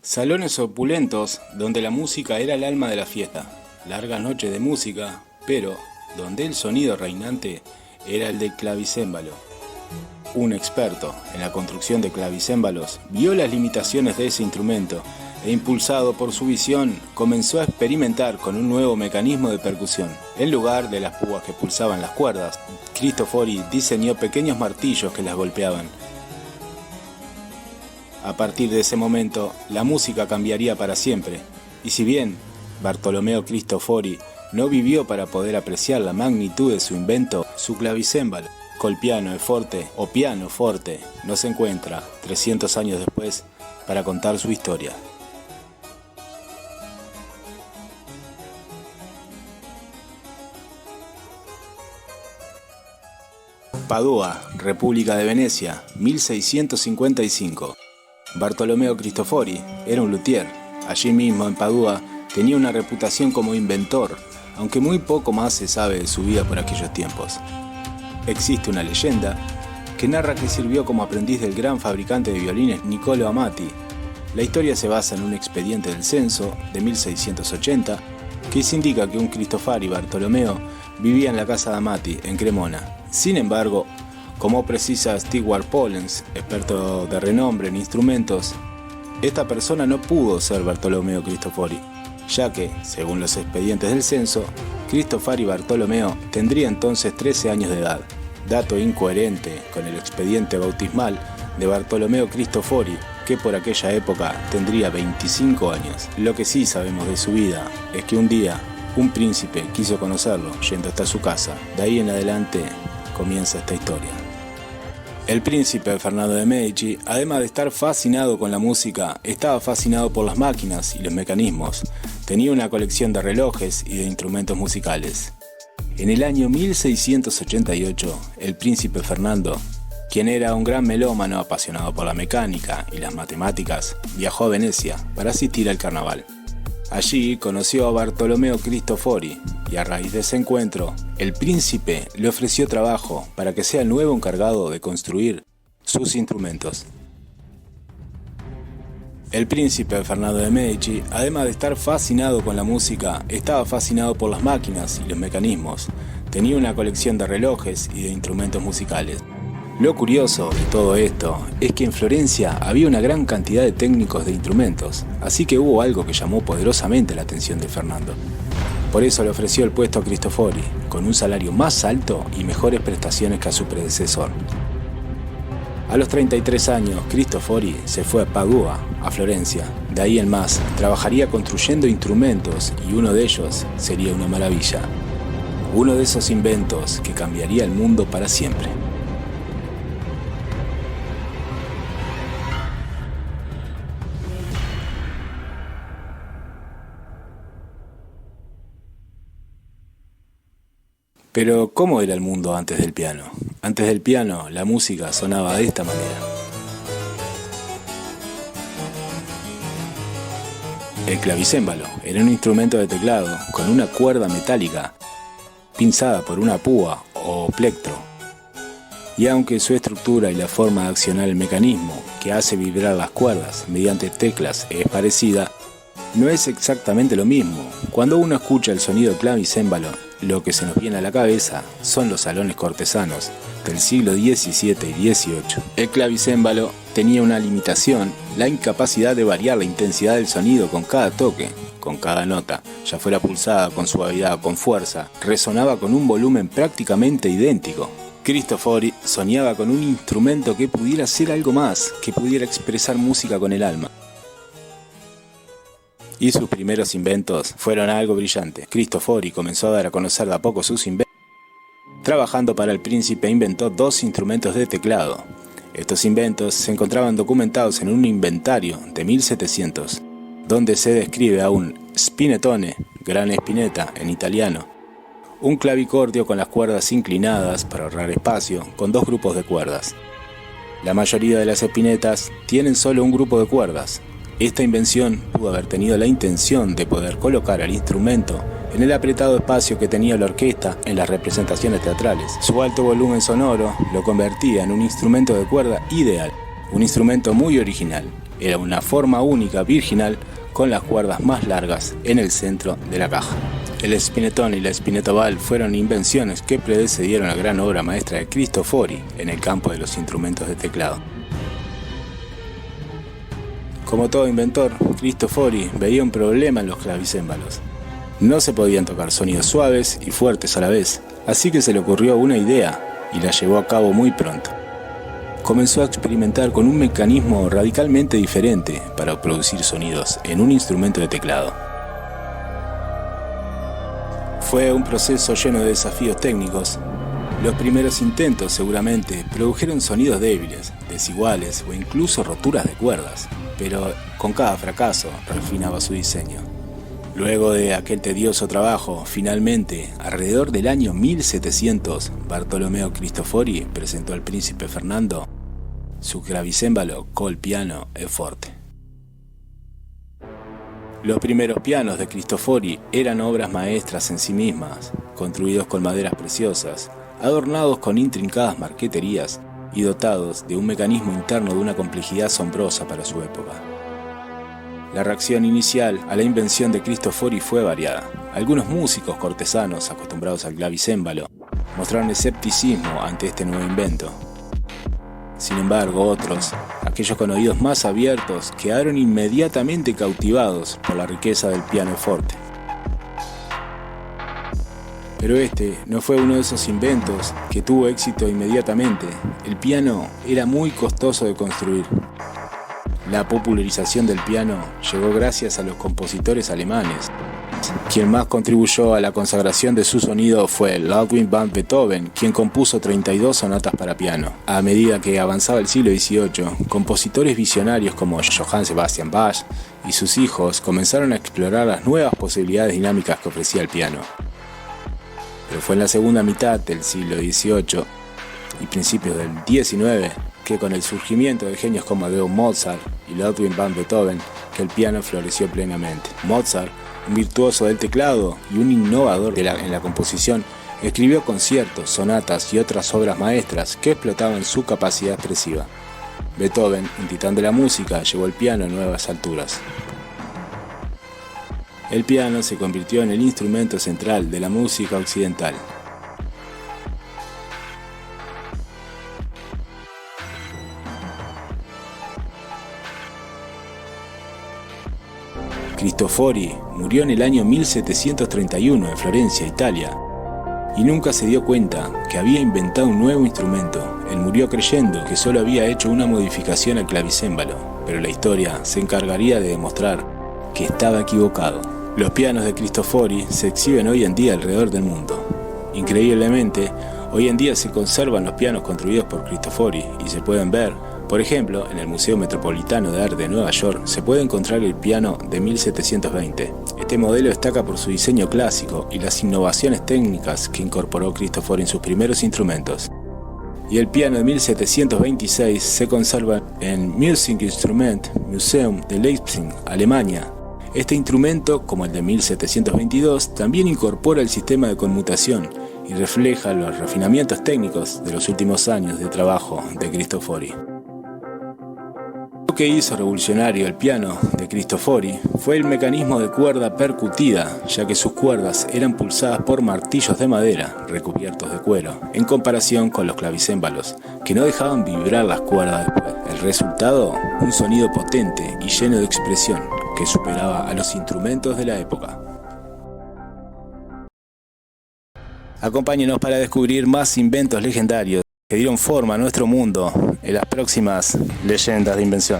Salones opulentos donde la música era el alma de la fiesta, largas noches de música, pero donde el sonido reinante era el del clavicémbalo. Un experto en la construcción de clavicémbalos vio las limitaciones de ese instrumento e, impulsado por su visión, comenzó a experimentar con un nuevo mecanismo de percusión. En lugar de las púas que pulsaban las cuerdas, Cristofori diseñó pequeños martillos que las golpeaban. A partir de ese momento, la música cambiaría para siempre, y si bien Bartolomeo Cristofori no vivió para poder apreciar la magnitud de su invento, su clavicémbalo, col pianoforte o pianoforte, nos encuentra 300 años después para contar su historia. Padua, República de Venecia, 1655. Bartolomeo Cristofori era un luthier. Allí mismo, en Padua, tenía una reputación como inventor, aunque muy poco más se sabe de su vida por aquellos tiempos. Existe una leyenda que narra que sirvió como aprendiz del gran fabricante de violines Niccolò Amati. La historia se basa en un expediente del censo de 1680 que se indica que un Cristofari Bartolomeo vivía en la casa de Amati, en Cremona. Sin embargo, como precisa Stewart Pollens, experto de renombre en instrumentos, esta persona no pudo ser Bartolomeo Cristofori, ya que, según los expedientes del censo, Cristofari Bartolomeo tendría entonces 13 años de edad, dato incoherente con el expediente bautismal de Bartolomeo Cristofori, que por aquella época tendría 25 años. Lo que sí sabemos de su vida es que un día un príncipe quiso conocerlo yendo hasta su casa. De ahí en adelante comienza esta historia. El príncipe Fernando de Medici, además de estar fascinado con la música, estaba fascinado por las máquinas y los mecanismos. Tenía una colección de relojes y de instrumentos musicales. En el año 1688, el príncipe Fernando, quien era un gran melómano apasionado por la mecánica y las matemáticas, viajó a Venecia para asistir al carnaval. Allí conoció a Bartolomeo Cristofori y a raíz de ese encuentro, el príncipe le ofreció trabajo para que sea el nuevo encargado de construir sus instrumentos. El príncipe Fernando de Medici, además de estar fascinado con la música, estaba fascinado por las máquinas y los mecanismos. Tenía una colección de relojes y de instrumentos musicales. Lo curioso de todo esto es que en Florencia había una gran cantidad de técnicos de instrumentos, así que hubo algo que llamó poderosamente la atención de Fernando. Por eso le ofreció el puesto a Cristofori, con un salario más alto y mejores prestaciones que a su predecesor. A los 33 años, Cristofori se fue a Padua, a Florencia. De ahí en más, trabajaría construyendo instrumentos y uno de ellos sería una maravilla. Uno de esos inventos que cambiaría el mundo para siempre. Pero, ¿cómo era el mundo antes del piano? Antes del piano, la música sonaba de esta manera. El clavicémbalo era un instrumento de teclado con una cuerda metálica pinzada por una púa o plectro. Y aunque su estructura y la forma de accionar el mecanismo que hace vibrar las cuerdas mediante teclas es parecida, no es exactamente lo mismo. Cuando uno escucha el sonido clavicémbalo, lo que se nos viene a la cabeza son los salones cortesanos del siglo XVII y XVIII. El clavicémbalo tenía una limitación, la incapacidad de variar la intensidad del sonido con cada toque, con cada nota, ya fuera pulsada, con suavidad o con fuerza, resonaba con un volumen prácticamente idéntico. Cristofori soñaba con un instrumento que pudiera ser algo más, que pudiera expresar música con el alma. Y sus primeros inventos fueron algo brillante. Cristofori comenzó a dar a conocer de a poco sus inventos. Trabajando para el príncipe inventó 2 instrumentos de teclado. Estos inventos se encontraban documentados en un inventario de 1700, donde se describe a un spinettone, gran espineta en italiano, un clavicordio con las cuerdas inclinadas para ahorrar espacio, con 2 grupos de cuerdas. La mayoría de las espinetas tienen solo un grupo de cuerdas. Esta invención pudo haber tenido la intención de poder colocar al instrumento en el apretado espacio que tenía la orquesta en las representaciones teatrales. Su alto volumen sonoro lo convertía en un instrumento de cuerda ideal, un instrumento muy original. Era una forma única, virginal, con las cuerdas más largas en el centro de la caja. El spinetón y la spinetoval fueron invenciones que precedieron la gran obra maestra de Cristofori en el campo de los instrumentos de teclado. Como todo inventor, Cristofori veía un problema en los clavicémbalos. No se podían tocar sonidos suaves y fuertes a la vez, así que se le ocurrió una idea y la llevó a cabo muy pronto. Comenzó a experimentar con un mecanismo radicalmente diferente para producir sonidos en un instrumento de teclado. Fue un proceso lleno de desafíos técnicos. Los primeros intentos seguramente produjeron sonidos débiles, desiguales o incluso roturas de cuerdas, pero con cada fracaso refinaba su diseño. Luego de aquel tedioso trabajo, finalmente, alrededor del año 1700, Bartolomeo Cristofori presentó al príncipe Fernando su clavicémbalo col piano e forte. Los primeros pianos de Cristofori eran obras maestras en sí mismas, construidos con maderas preciosas, adornados con intrincadas marqueterías y dotados de un mecanismo interno de una complejidad asombrosa para su época. La reacción inicial a la invención de Cristofori fue variada. Algunos músicos cortesanos acostumbrados al clavicémbalo mostraron escepticismo ante este nuevo invento. Sin embargo, otros, aquellos con oídos más abiertos, quedaron inmediatamente cautivados por la riqueza del piano forte. Pero este no fue uno de esos inventos que tuvo éxito inmediatamente. El piano era muy costoso de construir. La popularización del piano llegó gracias a los compositores alemanes. Quien más contribuyó a la consagración de su sonido fue Ludwig van Beethoven, quien compuso 32 sonatas para piano. A medida que avanzaba el siglo XVIII, compositores visionarios como Johann Sebastian Bach y sus hijos comenzaron a explorar las nuevas posibilidades dinámicas que ofrecía el piano. Pero fue en la segunda mitad del siglo XVIII y principios del XIX que con el surgimiento de genios como Amadeus Mozart y Ludwig van Beethoven que el piano floreció plenamente. Mozart, un virtuoso del teclado y un innovador en la composición, escribió conciertos, sonatas y otras obras maestras que explotaban su capacidad expresiva. Beethoven, un titán de la música, llevó el piano a nuevas alturas. El piano se convirtió en el instrumento central de la música occidental. Cristofori murió en el año 1731 en Florencia, Italia, y nunca se dio cuenta que había inventado un nuevo instrumento. Él murió creyendo que solo había hecho una modificación al clavicémbalo, pero la historia se encargaría de demostrar que estaba equivocado. Los pianos de Cristofori se exhiben hoy en día alrededor del mundo. Increíblemente, hoy en día se conservan los pianos construidos por Cristofori y se pueden ver. Por ejemplo, en el Museo Metropolitano de Arte de Nueva York se puede encontrar el piano de 1720. Este modelo destaca por su diseño clásico y las innovaciones técnicas que incorporó Cristofori en sus primeros instrumentos. Y el piano de 1726 se conserva en Musikinstrument Museum de Leipzig, Alemania. Este instrumento, como el de 1722, también incorpora el sistema de conmutación y refleja los refinamientos técnicos de los últimos años de trabajo de Cristofori. Lo que hizo revolucionario el piano de Cristofori fue el mecanismo de cuerda percutida, ya que sus cuerdas eran pulsadas por martillos de madera recubiertos de cuero, en comparación con los clavicémbalos, que no dejaban vibrar las cuerdas después. El resultado, un sonido potente y lleno de expresión, que superaba a los instrumentos de la época. Acompáñenos para descubrir más inventos legendarios que dieron forma a nuestro mundo en las próximas leyendas de invención.